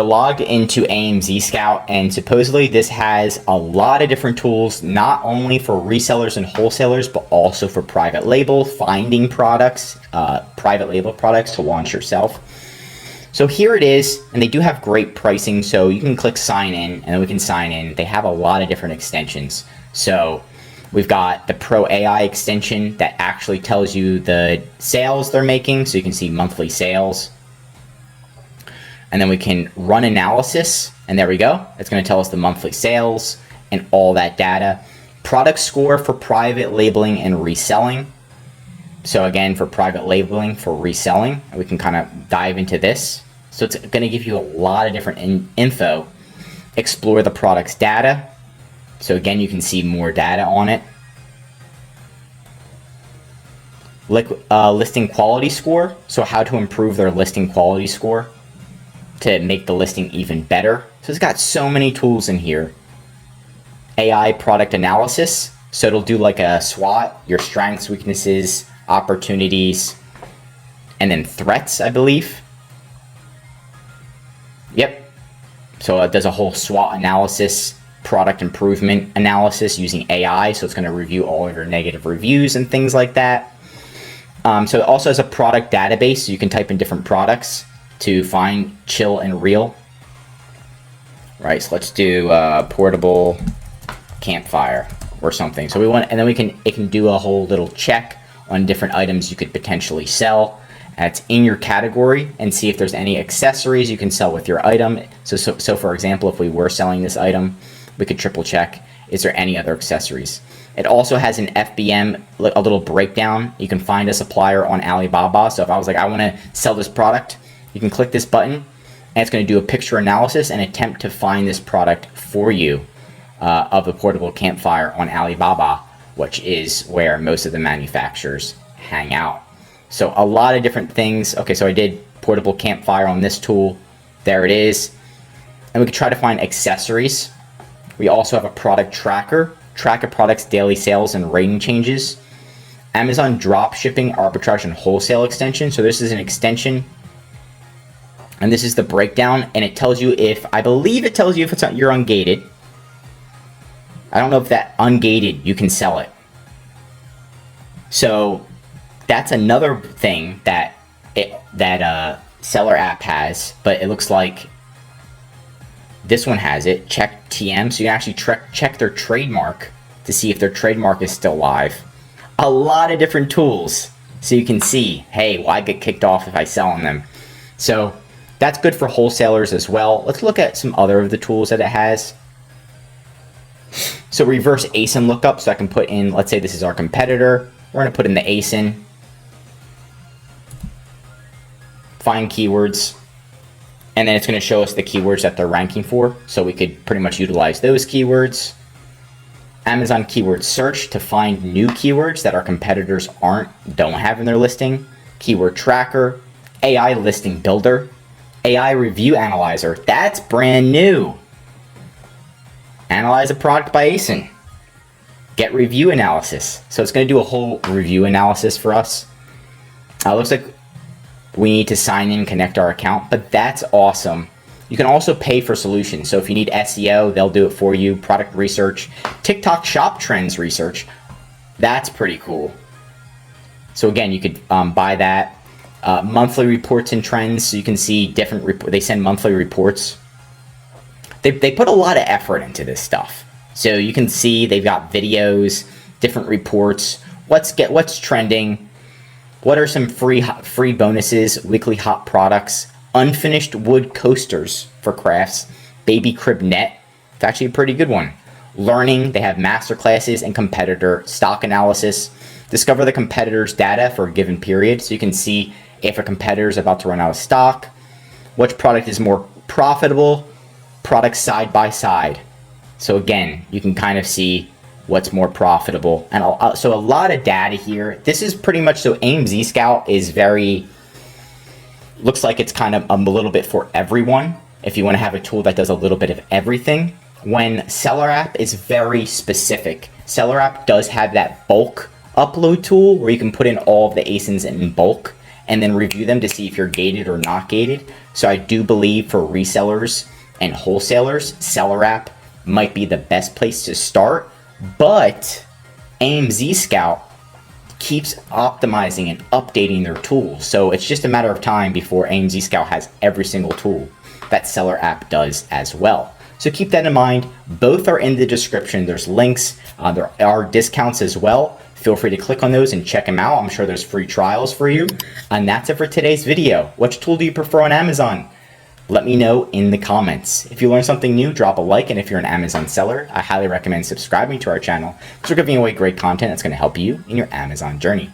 logged into AMZScout, and supposedly this has a lot of different tools, not only for resellers and wholesalers, but also for private label, finding products, private label products to launch yourself. So here it is, and they do have great pricing, so you can click sign in, and then we can sign in. They have a lot of different extensions. So we've got the Pro AI extension that actually tells you the sales they're making, so you can see monthly sales. And then we can run analysis, and there we go. It's going to tell us the monthly sales and all that data. Product score for private labeling and reselling. So again, for private labeling, for reselling, we can kind of dive into this. So it's going to give you a lot of different info. Explore the product's data. So again, you can see more data on it. Listing quality score. So how to improve their listing quality score to make the listing even better. So it's got so many tools in here. AI product analysis. So it'll do like a SWOT, your strengths, weaknesses, opportunities, and then threats, I believe. Yep. So it does a whole SWOT analysis, product improvement analysis using AI. So it's going to review all of your negative reviews and things like that. So it also has a product database. So you can type in different products to find chill and reel. Right, so let's do portable campfire or something. So we want, and then it can do a whole little check on different items you could potentially sell. It's in your category, and see if there's any accessories you can sell with your item. So for example, if we were selling this item, we could triple check, is there any other accessories? It also has an FBM, a little breakdown. You can find a supplier on Alibaba. So if I was like, I want to sell this product, you can click this button, and it's going to do a picture analysis and attempt to find this product for you of the portable campfire on Alibaba, which is where most of the manufacturers hang out. So a lot of different things. Okay, so I did portable campfire on this tool. There it is. And we could try to find accessories. We also have a product tracker. Track a product's daily sales and rating changes. Amazon drop shipping, arbitrage, and wholesale extension. So this is an extension. And this is the breakdown, and it tells you if, I believe it tells you if you're ungated. I don't know if that ungated, you can sell it. So that's another thing that seller app has, but it looks like this one has it. Check TM, so you can actually check their trademark to see if their trademark is still live. A lot of different tools, so you can see, hey, well, I get kicked off if I sell on them. So that's good for wholesalers as well. Let's look at some other of the tools that it has. So reverse ASIN lookup. So I can put in, let's say this is our competitor. We're going to put in the ASIN. Find keywords. And then it's going to show us the keywords that they're ranking for. So we could pretty much utilize those keywords. Amazon keyword search to find new keywords that our competitors don't have in their listing. Keyword tracker. AI listing builder. AI review analyzer. That's brand new. Analyze a product by ASIN. Get review analysis. So it's going to do a whole review analysis for us. Looks like we need to sign in, connect our account, but that's awesome. You can also pay for solutions. So if you need SEO, they'll do it for you. Product research, TikTok shop trends research. That's pretty cool. So again, you could buy that. Monthly reports and trends, so you can see different they send monthly reports. They put a lot of effort into this stuff. So you can see they've got videos, different reports, what's trending, what are some free bonuses, weekly hot products, unfinished wood coasters for crafts, baby crib net. It's actually a pretty good one. Learning, they have master classes and competitor stock analysis. Discover the competitor's data for a given period, so you can see if a competitor is about to run out of stock, which product is more profitable, products side by side. So again, you can kind of see what's more profitable. And so a lot of data here. This is pretty much, so AMZScout is looks like it's kind of a little bit for everyone. If you want to have a tool that does a little bit of everything. When Seller App is very specific. Seller App does have that bulk upload tool where you can put in all of the ASINs in bulk, and then review them to see if you're gated or not gated. So I do believe for resellers and wholesalers, Seller App might be the best place to start, but AMZScout keeps optimizing and updating their tools. So it's just a matter of time before AMZScout has every single tool that Seller App does as well. So keep that in mind. Both are in the description. There's links. There are discounts as well. Feel free to click on those and check them out. I'm sure there's free trials for you. And that's it for today's video. Which tool do you prefer on Amazon? Let me know in the comments. If you learned something new, drop a like. And if you're an Amazon seller, I highly recommend subscribing to our channel because we're giving away great content that's going to help you in your Amazon journey.